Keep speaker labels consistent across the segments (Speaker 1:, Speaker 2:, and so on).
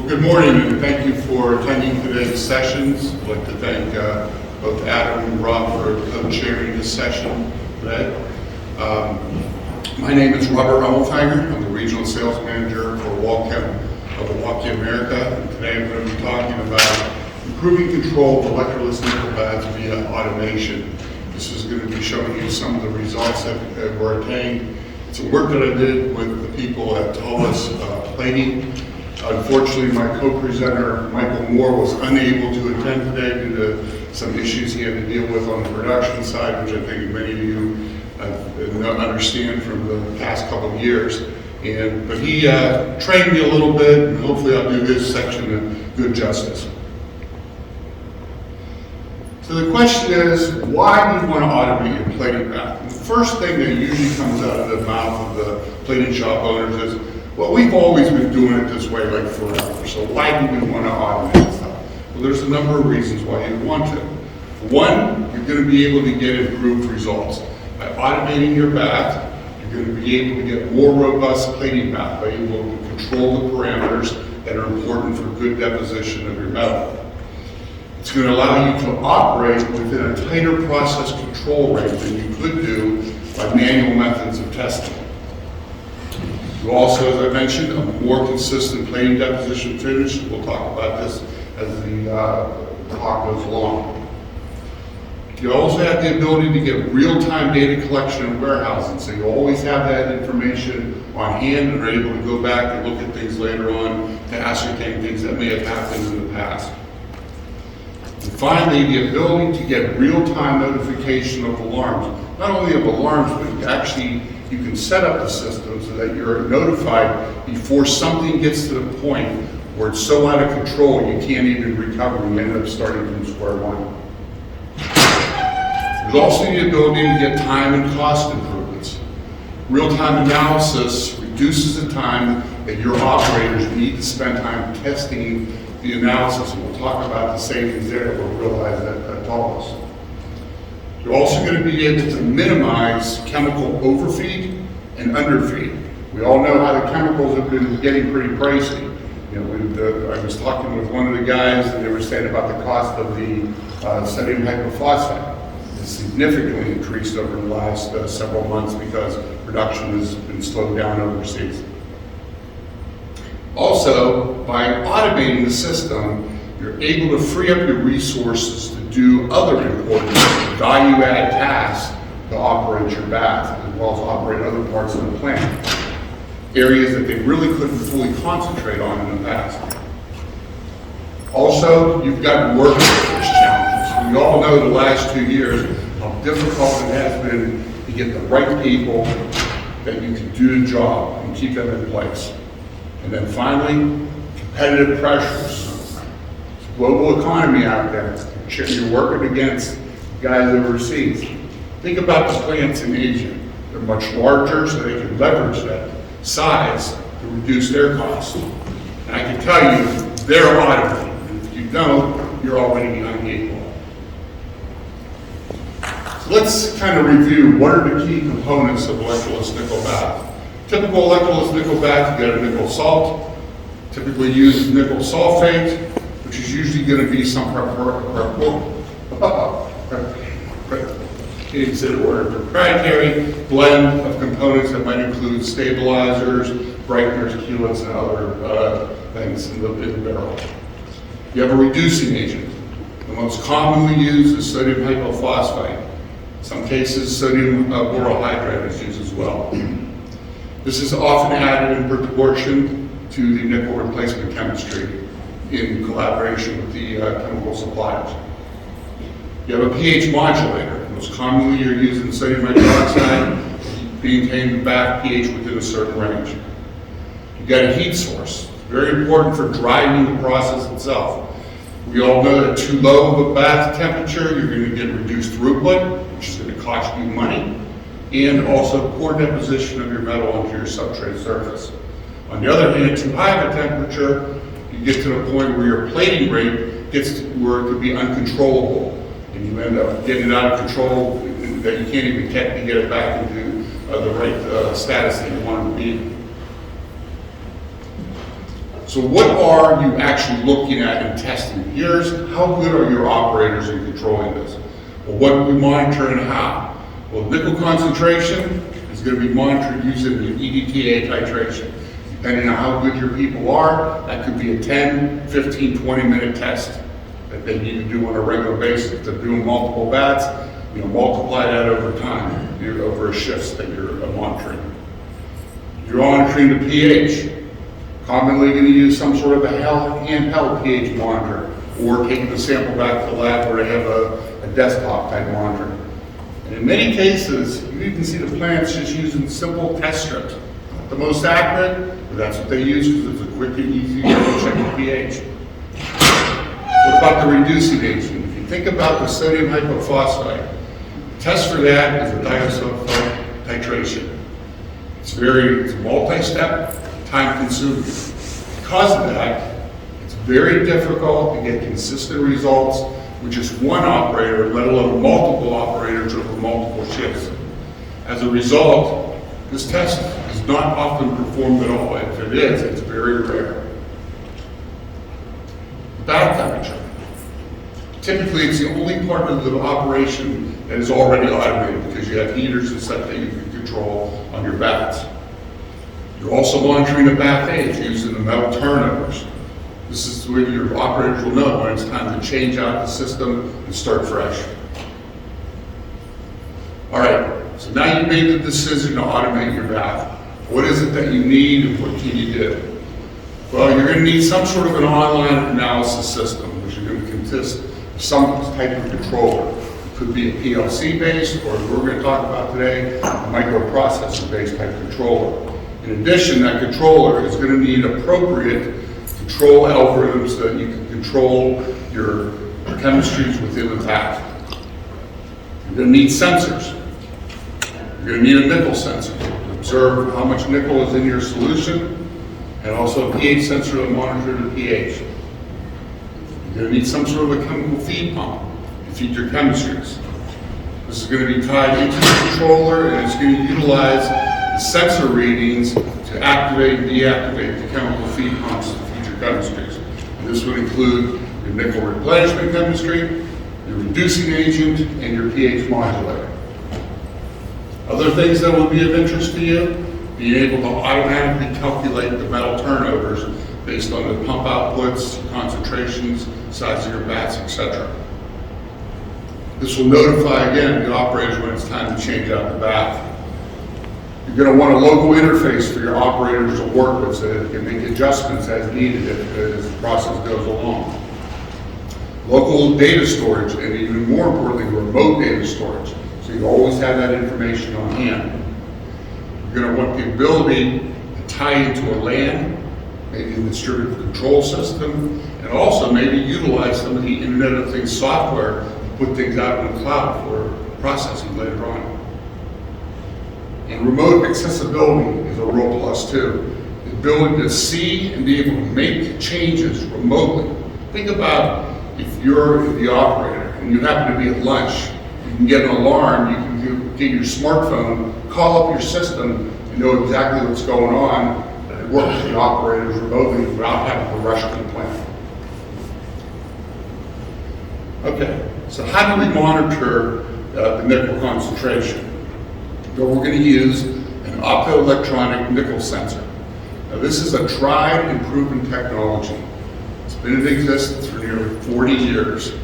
Speaker 1: Good morning, and thank you for attending today's sessions. I'd like to thank both Adam and Rob for co-chairing this session today. My name is Robert Humelfinger. I'm the Regional Sales Manager for Milwaukee America, and today I'm going to be talking about improving control of Electroless nickel baths via automation. This is going to be showing you some of the results that were attained. It's some work that I did with the people at Electroless Plating. Unfortunately, my co-presenter, Michael Moore, was unable to attend today due to some issues he had to deal with on the production side, which I think many of you understand from the past couple of years. But he trained me a little bit, and hopefully I'll do this section in good justice. So the question is, why do you want to automate your plating bath? And the first thing that usually comes out of the mouth of the plating shop owners is, well, we've always been doing it this way like forever, so why do we want to automate stuff? Well, there's a number of reasons why you want to. One, you're going to be able to get improved results. By automating your bath, you're going to be able to get more robust plating bath, by able to control the parameters that are important for good deposition of your metal. It's going to allow you to operate within a tighter process control rate than you could do by manual methods of testing. You also, as I mentioned, a more consistent plating deposition finish. We'll talk about this as the talk goes along. You also have the ability to get real-time data collection and warehousing, so you always have that information on hand and are able to go back and look at things later on to ascertain things that may have happened in the past. And finally, the ability to get real-time notification of alarms. Not only of alarms, but actually you can set up the system so that you're notified before something gets to the point where it's so out of control you can't even recover and you end up starting from square one. There's also the ability to get time and cost improvements. Real-time analysis reduces the time that your operators need to spend time testing the analysis, and we'll talk about the savings there that we'll realize at Electroless. You're also going to be able to minimize chemical overfeed and underfeed. We all know how the chemicals have been getting pretty pricey. You know, I was talking with one of the guys, and they were saying about the cost of the sodium hypophosphate. It's significantly increased over the last several months because production has been slowed down overseas. Also, by automating the system, you're able to free up your resources to do other important value-add tasks to operate your bath, as well as operate other parts of the plant, areas that they really couldn't fully concentrate on in the past. Also, you've got workforce challenges. We all know the last 2 years how difficult it has been to get the right people that you can do the job and keep them in place. And then finally, competitive pressures. Global economy out there. You're working against guys overseas. Think about the plants in Asia. They're much larger, so they can leverage that size to reduce their costs. And I can tell you, they're automated. If you don't, you're already behind the eight ball. So let's kind of review what are the key components of Electroless nickel bath. Typical Electroless nickel bath, you got a nickel salt. Typically use nickel sulfate, which is usually going to be some proprietary blend of components that might include stabilizers, brighteners, chelants, and other things in the barrel. You have a reducing agent. The most commonly used is sodium hypophosphate. In some cases, sodium borohydride is used as well. This is often added in proportion to the nickel replacement chemistry in collaboration with the chemical suppliers. You have a pH modulator. Most commonly you're using sodium hydroxide to maintain the bath pH within a certain range. You've got a heat source. It's very important for driving the process itself. We all know that too low of a bath temperature, you're going to get reduced throughput, which is going to cost you money, and also poor deposition of your metal onto your substrate surface. On the other hand, too high of a temperature, you get to the point where your plating rate gets to where it could be uncontrollable, and you end up getting it out of control that you can't even get it back into the right status that you want it to be. So what are you actually looking at and testing? Here's how good are your operators in controlling this? Well, what do we monitor and how? Well, nickel concentration is going to be monitored using the EDTA titration. Depending on how good your people are, that could be a 10, 15, 20-minute test that they need to do on a regular basis. If they're doing multiple bats, multiply that over time, over shifts that you're monitoring. You're monitoring the pH. Commonly going to use some sort of a handheld pH monitor, or taking the sample back to the lab where they have a desktop type monitor. And in many cases, you even see the plants just using simple test strips. Not the most accurate, but that's what they use because it's a quick and easy way to check the pH. What about the reducing agent? If you think about the sodium hypophosphite, the test for that is the disulfide titration. It's multi-step, time-consuming. Because of that, it's very difficult to get consistent results with just one operator, let alone multiple operators over multiple shifts. As a result, this test is not often performed at all. If it is, it's very rare. Bath temperature. Typically, it's the only part of the operation that is already automated because you have heaters and stuff that you can control on your baths. You're also monitoring the bath age using the metal turnovers. This is where your operators will know when it's time to change out the system and start fresh. All right, so now you've made the decision to automate your bath. What is it that you need and what can you do? Well, you're going to need some sort of an online analysis system, which is going to consist of some type of controller. It could be a PLC based, or as we're going to talk about today, a microprocessor based type controller. In addition, that controller is going to need appropriate control algorithms so that you can control your chemistries within the bath. You're going to need sensors. You're going to need a nickel sensor to observe how much nickel is in your solution, and also a pH sensor to monitor the pH. You're going to need some sort of a chemical feed pump to feed your chemistries. This is going to be tied into the controller, and it's going to utilize the sensor readings to activate and deactivate the chemical feed pumps to feed your chemistries. And this would include your nickel replenishment chemistry, your reducing agent, and your pH modulator. Other things that would be of interest to you, being able to automatically calculate the metal turnovers based on the pump outputs, concentrations, size of your bats, etc. This will notify, again, the operators when it's time to change out the bath. You're going to want a local interface for your operators to work with so that they can make adjustments as needed as the process goes along. Local data storage, and even more importantly, remote data storage. So you always have that information on hand. You're going to want the ability to tie into a LAN, maybe a distributed control system, and also maybe utilize some of the Internet of Things software to put things out in the cloud for processing later on. And remote accessibility is a real plus too. The ability to see and be able to make changes remotely. Think about if you're the operator and you happen to be at lunch, you can get an alarm, you can get your smartphone, call up your system, and know exactly what's going on, and work with the operators remotely without having to rush to the plant. Okay, so how do we monitor the nickel concentration? Well, we're going to use an optoelectronic nickel sensor. Now, this is a tried and proven technology. It's been in existence for nearly 40 years. It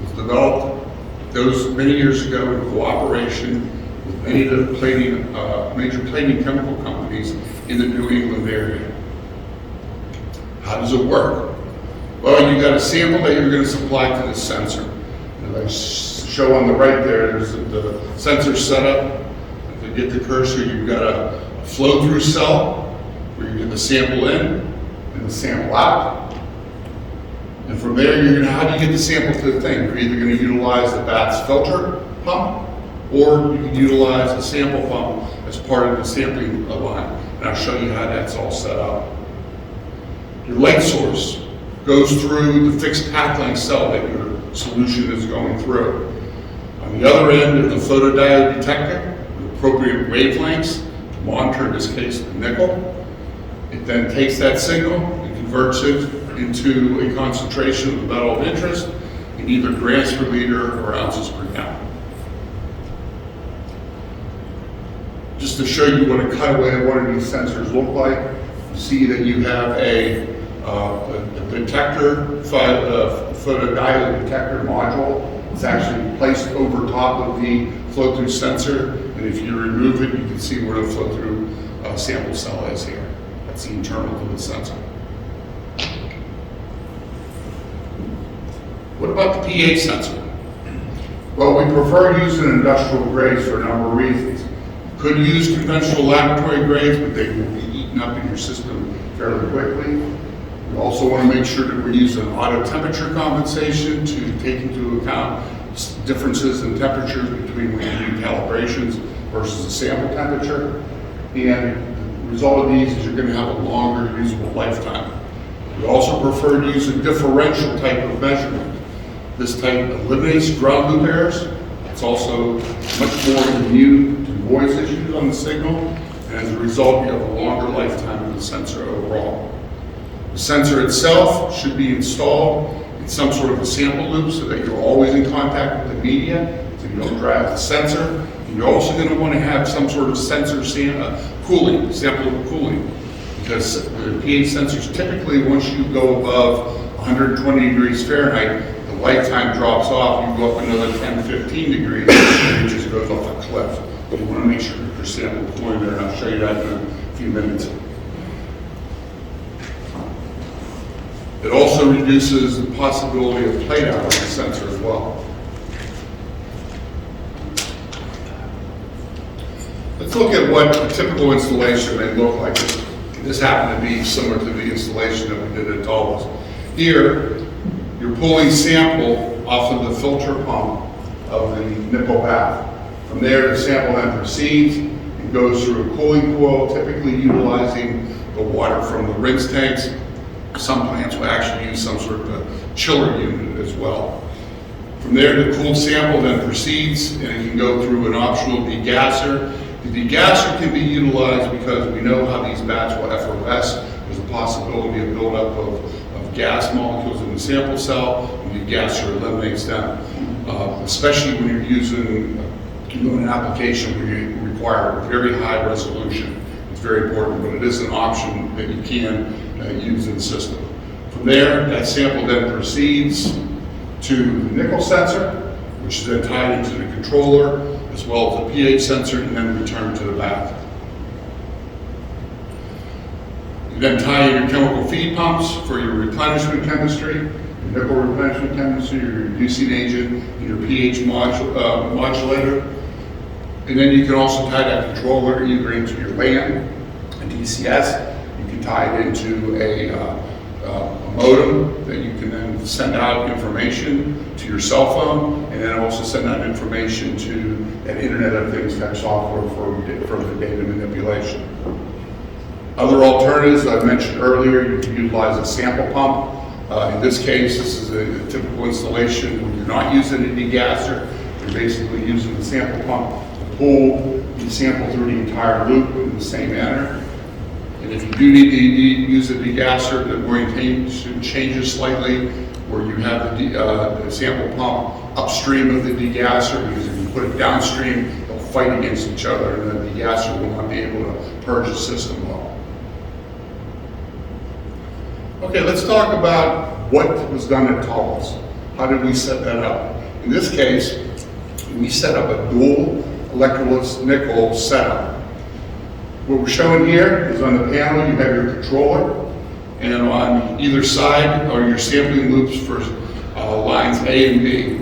Speaker 1: was developed many years ago in cooperation with many of the major plating chemical companies in the New England area. How does it work? Well, you got a sample that you're going to supply to the sensor. And I show on the right there's the sensor setup. To get the cursor, you've got a flow-through cell where you get the sample in and the sample out. And from there, how do you get the sample to the thing? You're either going to utilize the bat's filter pump, or you can utilize a sample pump as part of the sampling line. And I'll show you how that's all set up. Your light source goes through the fixed path length cell that your solution is going through. On the other end, there's the photodiode detector, with appropriate wavelengths to monitor, in this case, the nickel. It then takes that signal and converts it into a concentration of the metal of interest in either grams per liter or ounces per gallon. Just to show you what a cutaway of one of these sensors look like, you see that you have a detector, photodiode detector module. It's actually placed over top of the flow-through sensor, and if you remove it, you can see where the flow-through sample cell is here. That's the internal to the sensor. What about the pH sensor? Well, we prefer using industrial grades for a number of reasons. You could use conventional laboratory grades, but they will be eaten up in your system fairly quickly. We also want to make sure that we're using auto temperature compensation to take into account differences in temperatures between when you do calibrations versus the sample temperature. And the result of these is you're going to have a longer usable lifetime. We also prefer to use a differential type of measurement. This type eliminates ground loop errors. It's also much more immune to noise issues on the signal, and as a result, you have a longer lifetime of the sensor overall. The sensor itself should be installed in some sort of a sample loop so that you're always in contact with the media, so you don't drive the sensor. And you're also going to want to have some sort of sensor cooling, sample cooling, because the pH sensors typically, once you go above 120 degrees Fahrenheit, the lifetime drops off. You go up another 10, 15 degrees, and it just goes off a cliff. You want to make sure that your sample cooling there, and I'll show you that in a few minutes. It also reduces the possibility of plate out on the sensor as well. Let's look at what a typical installation may look like. This happened to be similar to the installation that we did at Electroless. Here, you're pulling sample off of the filter pump of the nickel bath. From there, the sample then proceeds and goes through a cooling coil, typically utilizing the water from the rinse tanks. Some plants will actually use some sort of a chiller unit as well. From there, the cooled sample then proceeds and it can go through an optional degasser. The degasser can be utilized because we know how these baths will effervesce. There's a possibility of buildup of gas molecules in the sample cell, and the degasser eliminates them. Especially when you're doing an application where you require very high resolution. It's very important, but it is an option that you can use in the system. From there, that sample then proceeds to the nickel sensor, which is then tied into the controller, as well as the pH sensor, and then returned to the bath. You then tie in your chemical feed pumps for your replenishment chemistry, your nickel replenishment chemistry, your reducing agent, and your pH modulator. And then you can also tie that controller either into your LAN, a DCS. You can tie it into a modem that you can then send out information to your cell phone, and then also send out information to an Internet of Things type software for the data manipulation. Other alternatives I mentioned earlier, you can utilize a sample pump. In this case, this is a typical installation where you're not using a degasser. You're basically using the sample pump to pull the sample through the entire loop in the same manner. And if you do need to use a degasser, the orientation changes slightly, where you have the sample pump upstream of the degasser, because if you put it downstream, they'll fight against each other, and the degasser will not be able to purge the system well. Okay, let's talk about what was done at Electroless. How did we set that up? In this case, we set up a dual Electroless nickel setup. What we're showing here is on the panel, you have your controller, and on either side are your sampling loops for lines A and B.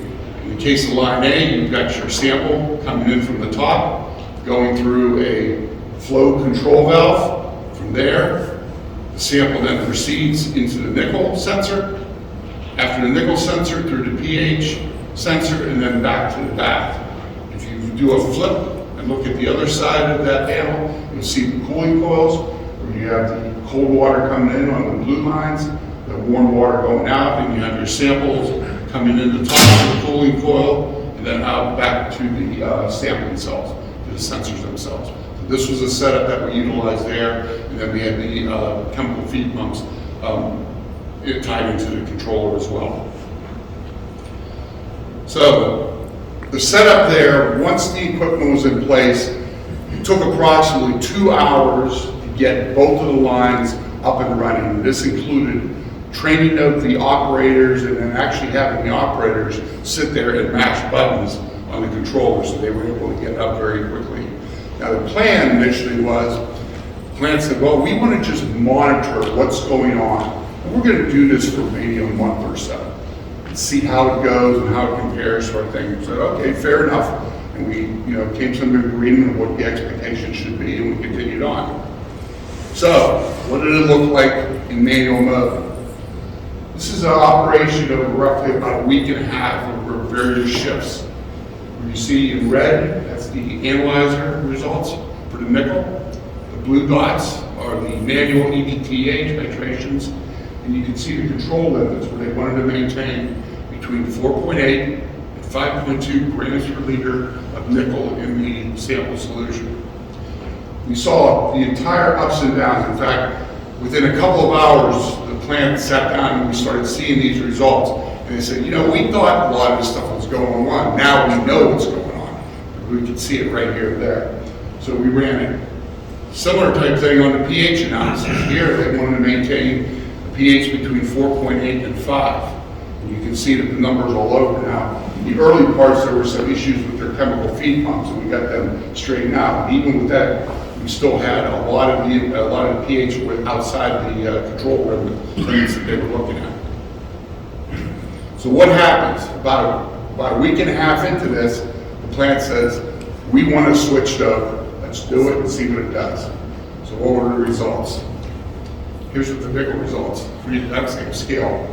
Speaker 1: In the case of line A, you've got your sample coming in from the top, going through a flow control valve. From there, the sample then proceeds into the nickel sensor. After the nickel sensor, through the pH sensor, and then back to the bath. If you do a flip and look at the other side of that panel, you'll see the cooling coils, where you have the cold water coming in on the blue lines, the warm water going out, and you have your samples coming in the top of the cooling coil, and then out back to the sampling cells, to the sensors themselves. So This was a setup that we utilized there, and then we had the chemical feed pumps tied into the controller as well. So the setup there, once the equipment was in place, it took approximately 2 hours to get both of the lines up and running. This included training of the operators and then actually having the operators sit there and mash buttons on the controller so they were able to get up very quickly. Now the plan initially was, the plant said, well, we want to just monitor what's going on. And we're going to do this for maybe a month or so and see how it goes and how it compares to our thing. We said, okay, fair enough. And we came to some agreement on what the expectation should be, and we continued on. So what did it look like in manual mode? This is an operation over roughly about a week and a half over various shifts. Where you see in red, that's the analyzer results for the nickel. The blue dots are the manual EDTA titrations, and you can see the control limits where they wanted to maintain between 4.8 and 5.2 grams per liter of nickel in the sample solution. We saw the entire ups and downs. In fact, within a couple of hours, the plant sat down and we started seeing these results. And they said, we thought a lot of this stuff was going on. Now we know what's going on. We can see it right here and there. So we ran it. Similar type thing on the pH analysis. Here, they wanted to maintain a pH between 4.8 and 5. And you can see that the numbers all over now. In the early parts, there were some issues with their chemical feed pumps, and we got them straightened out. And even with that, we still had a lot of the pH outside the control limits that they were looking at. So what happens? About a week and a half into this, the plant says, we want to switch it over. Let's do it and see what it does. So what were the results? Here's what the nickel results for the exact same scale.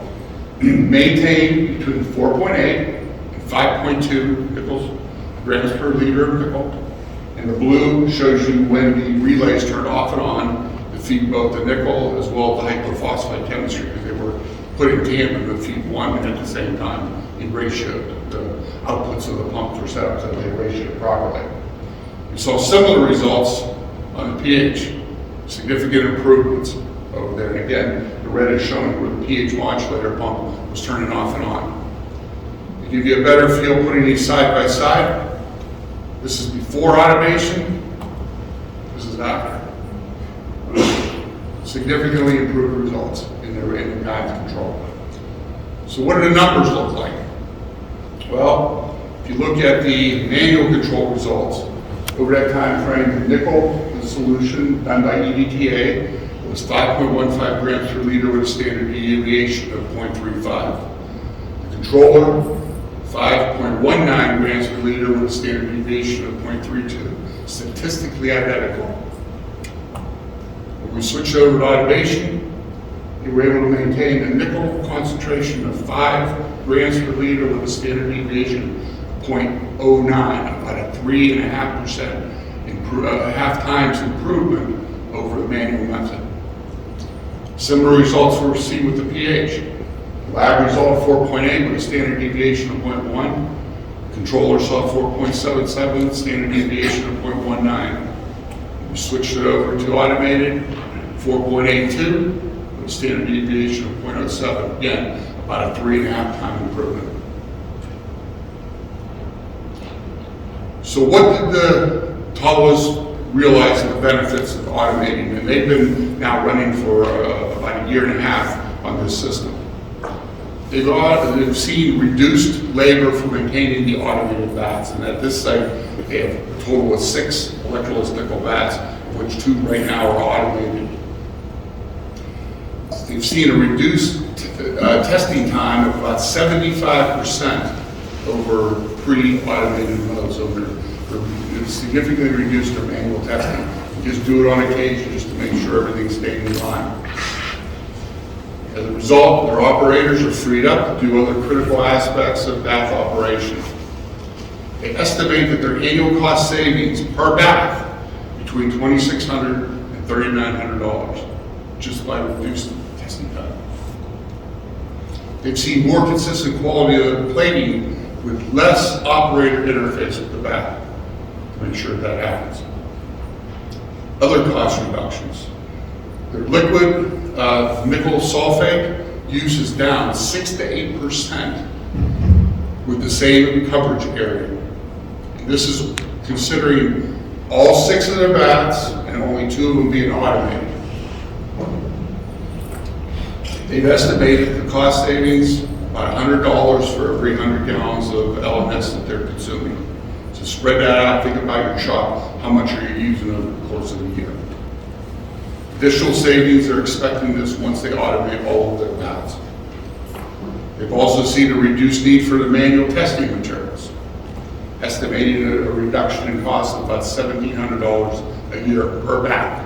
Speaker 1: Maintain between 4.8 and 5.2 nickels grams per liter of nickel. And the blue shows you when the relays turned off and on to feed both the nickel as well as the hypophosphite chemistry, because they were put in tandem to feed one at the same time in ratio. The outputs of the pumps were set up so they ratioed properly. We saw similar results on the pH, significant improvements over there. And again, the red is showing where the pH modulator pump was turning off and on. To give you a better feel putting these side by side, this is before automation, this is after. Significantly improved results in the guidance control. So what do the numbers look like? Well, if you look at the manual control results, over that time frame, the nickel, the solution done by EDTA, was 5.15 grams per liter with a standard deviation of 0.35. The controller, 5.19 grams per liter with a standard deviation of 0.32. Statistically identical. When we switched over to automation, we were able to maintain a nickel concentration of 5 grams per liter with a standard deviation of 0.09, about a 3.5% half times improvement over the manual method. Similar results were seen with the pH. Lab result of 4.8 with a standard deviation of 0.1. Controller saw 4.77, standard deviation of 0.19. We switched it over to automated, 4.82 with a standard deviation of 0.07. Again, about a 3.5 time improvement. So what did the Tolwas realize the benefits of automating? And they've been now running for about a year and a half on this system. They've seen reduced labor for maintaining the automated vats, and at this site they have a total of 6 Electroless nickel vats, of which 2 right now are automated. They've seen a reduced testing time of about 75% over pre-automated modes. They've significantly reduced their manual testing. You just do it on occasion just to make sure everything's staying in line. As a result, their operators are freed up to do other critical aspects of bath operation. They estimate that their annual cost savings per bath between $2,600 and $3,900 just by reduced testing time. They've seen more consistent quality of the plating with less operator interface with the bath to make sure that happens. Other cost reductions. Their liquid nickel sulfate use is down 6 to 8% with the same coverage area. And this is considering all 6 of their baths and only 2 of them being automated. They've estimated the cost savings about $100 for every 100 gallons of LMS that they're consuming. So spread that out, think about your shop, how much are you using over the course of the year. Additional savings, they're expecting this once they automate all of their baths. They've also seen a reduced need for the manual testing materials, estimating a reduction in cost of about $1,700 a year per bath.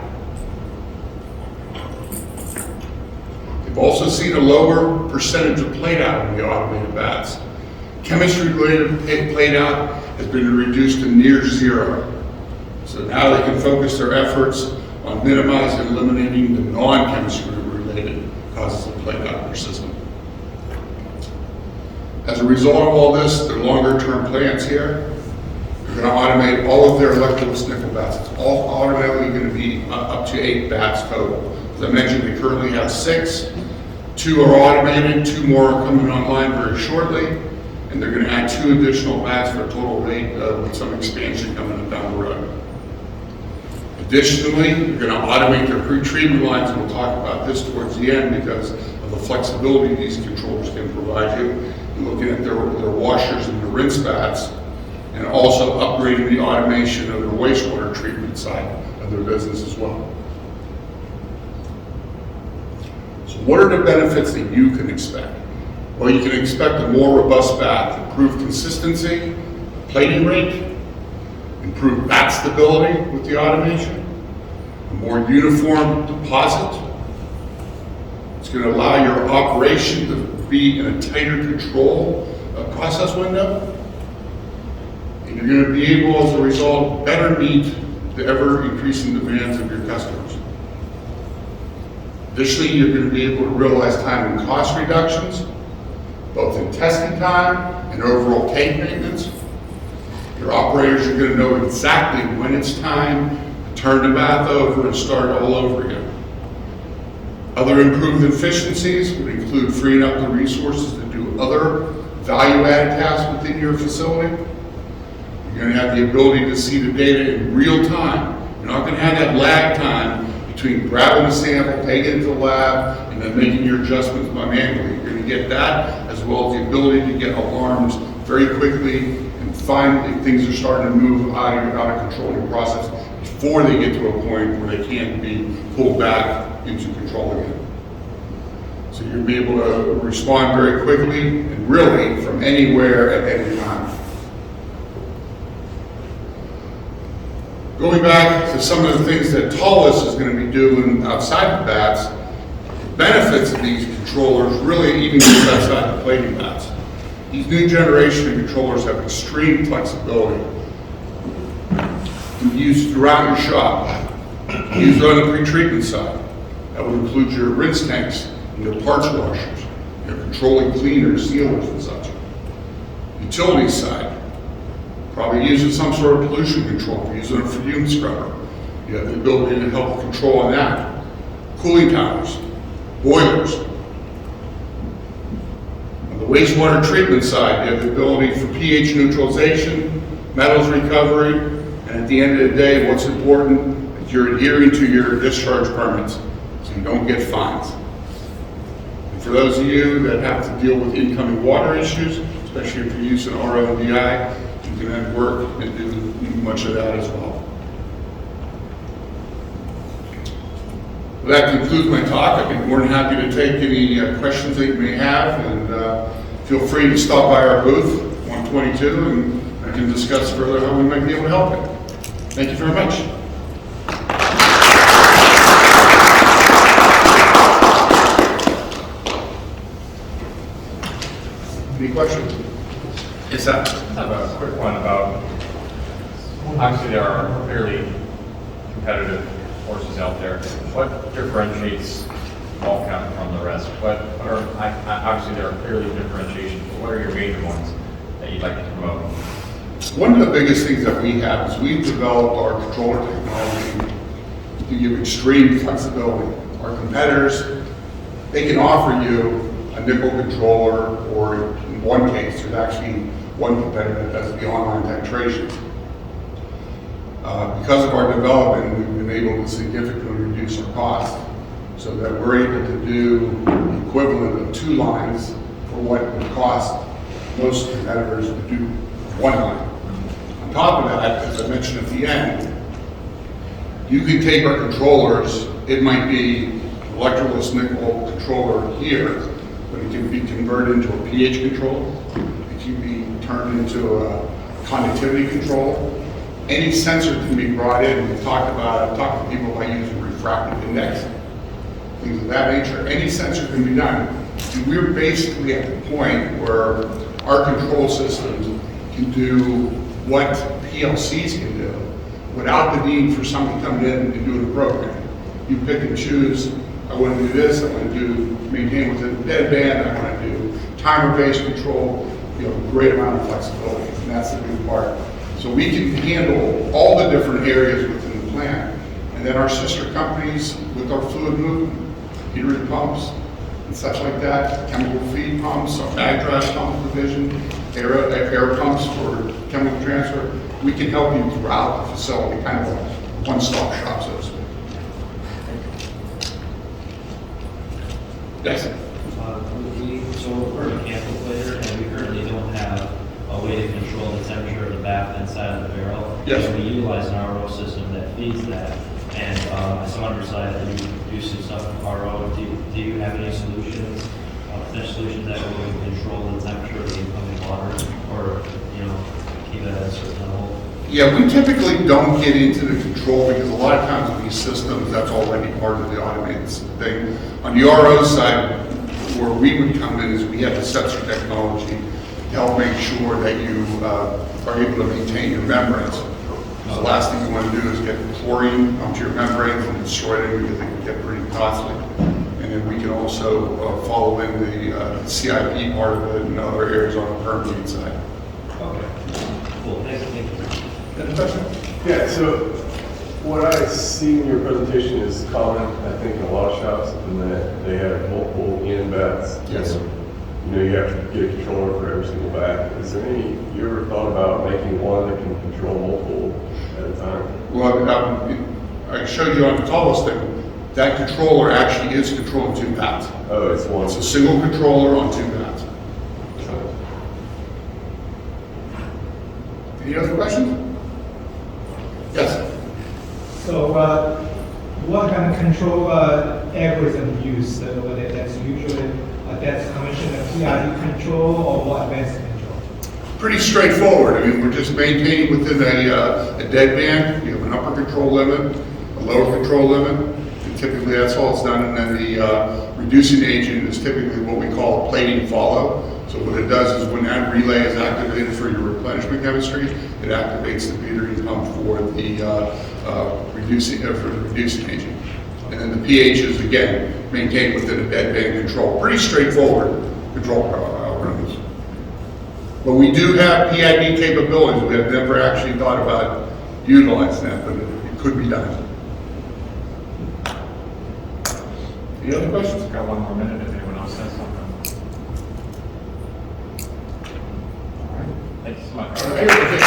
Speaker 1: They've also seen a lower percentage of plate out in the automated baths. Chemistry-related plate out has been reduced to near zero. So now they can focus their efforts on minimizing and eliminating the non-chemistry-related causes of plate out in their system. As a result of all this, their longer-term plans here, they're going to automate all of their Electroless nickel baths. It's all automatically going to be up to 8 baths total. As I mentioned, they currently have 6. 2 are automated, 2 more are coming online very shortly, and they're going to add 2 additional baths for a total rate with some expansion coming down the road. Additionally, they're going to automate their pre-treatment lines, and we'll talk about this towards the end because of the flexibility these controllers can provide you. And looking at their washers and their rinse baths, and also upgrading the automation of their wastewater treatment side of their business as well. So what are the benefits that you can expect? Well, you can expect a more robust bath, improved consistency, plating rate, improved bath stability with the automation, a more uniform deposit. It's going to allow your operation to be in a tighter control process window. And you're going to be able, as a result, better meet the ever-increasing demands of your customers. Additionally, you're going to be able to realize time and cost reductions, both in testing time and overall tank maintenance. Your operators are going to know exactly when it's time to turn the bath over and start all over again. Other improved efficiencies would include freeing up the resources to do other value-added tasks within your facility. You're going to have the ability to see the data in real time. You're not going to have that lag time between grabbing the sample, taking it to the lab, and then making your adjustments by manually. You're going to get that, as well as the ability to get alarms very quickly and find if things are starting to move out of control in your process before they get to a point where they can't be pulled back into control again. So you'll be able to respond very quickly and really from anywhere at any time. Going back to some of the things that Electroless is going to be doing outside the baths, the benefits of these controllers really even goes outside the plating baths. These new generation of controllers have extreme flexibility. You can use throughout your shop. You can use it on the pre-treatment side. That would include your rinse tanks and your parts washers, your controlling cleaners, sealers, and such. Utility side, probably using some sort of pollution control, using a fume scrubber. You have the ability to help control on that. Cooling towers, boilers. On the wastewater treatment side, you have the ability for pH neutralization, metals recovery, and at the end of the day, what's important is you're adhering to your discharge permits so you don't get fines. And for those of you that have to deal with incoming water issues, especially if you're using RO and DI, you can then work and do much of that as well. Well, that concludes my talk. I'd be more than happy to take any questions that you may have, and feel free to stop by our booth, 122, and I can discuss further how we might be able to help you. Thank you very much. Any questions? Yes, sir.
Speaker 2: I have a quick one about, obviously there are fairly competitive horses out there. What differentiates Vulcan from the rest? Obviously there are clearly differentiations, but what are your major ones that you'd like to promote?
Speaker 1: One of the biggest things that we have is we've developed our controller technology to give extreme flexibility. Our competitors, they can offer you a nickel controller, or in one case, there's actually one competitor that does the online titration. Because of our development, we've been able to significantly reduce our costs so that we're able to do the equivalent of 2 lines for what it would cost most competitors to do 1 line. On top of that, as I mentioned at the end, you can take our controllers, it might be an Electroless nickel controller here, but it can be converted into a pH controller. It can be turned into a conductivity controller. Any sensor can be brought in. We've talked to people about using refractive index, things of that nature. Any sensor can be done. And we're basically at the point where our control systems can do what PLCs can do without the need for somebody coming in and doing a program. You pick and choose. I want to do this. I want to do maintain within the deadband. I want to do timer-based control. You know, a great amount of flexibility, and that's the big part. So we can handle all the different areas within the plant, and then our sister companies with our fluid movement, heater pumps, and such like that, chemical feed pumps, our bag drive pump division, air pumps for chemical transfer. We can help you throughout the facility, kind of a one-stop shop, so to speak. Yes?
Speaker 3: So we're a mechanical plater, and we currently don't have a way to control the temperature of the bath inside of the barrel.
Speaker 1: Yes.
Speaker 3: So we utilize an RO system that feeds that. And I saw on your side that you do some stuff with RO. Do you have any solutions, potential solutions that will control the temperature of the incoming water, or keep it at a certain level?
Speaker 1: Yeah, we typically don't get into the control because a lot of times with these systems, that's already part of the automated thing. On the RO side, where we would come in is we have the sensor technology to help make sure that you are able to maintain your membranes. The last thing you want to do is get chlorine onto your membranes and destroy them because they can get pretty costly. And then we can also follow in the CIP part of it and other areas on the permeate side.
Speaker 3: Okay. Cool. Thank you.
Speaker 1: Any question?
Speaker 4: Yeah, so what I see in your presentation is common, I think, in a lot of shops, in that they have multiple in baths.
Speaker 1: Yes.
Speaker 4: You have to get a controller for every single bath. Is there any, you ever thought about making one that can control multiple at a time?
Speaker 1: Well, I showed you on the tallest thing, that controller actually is controlling 2 baths.
Speaker 4: Oh, it's one.
Speaker 1: It's a single controller on 2 baths. Any other questions? Yes?
Speaker 5: So what kind of control algorithm use over there? That's usually that's conventional PID control or more advanced control?
Speaker 1: Pretty straightforward. I mean, we're just maintaining within a deadband. You have an upper control limit, a lower control limit, and typically that's all it's done. And then the reducing agent is typically what we call a plating follow. So what it does is when that relay is activated for your replenishment chemistry, it activates the metering pump for the reducing agent. And then the pH is, again, maintained within a deadband control. Pretty straightforward control algorithms. But we do have PID capabilities. We have never actually thought about utilizing that, but it could be done. Any other questions?
Speaker 2: Got 1 more minute if anyone else has something. All right. Thank you so much.
Speaker 1: All right.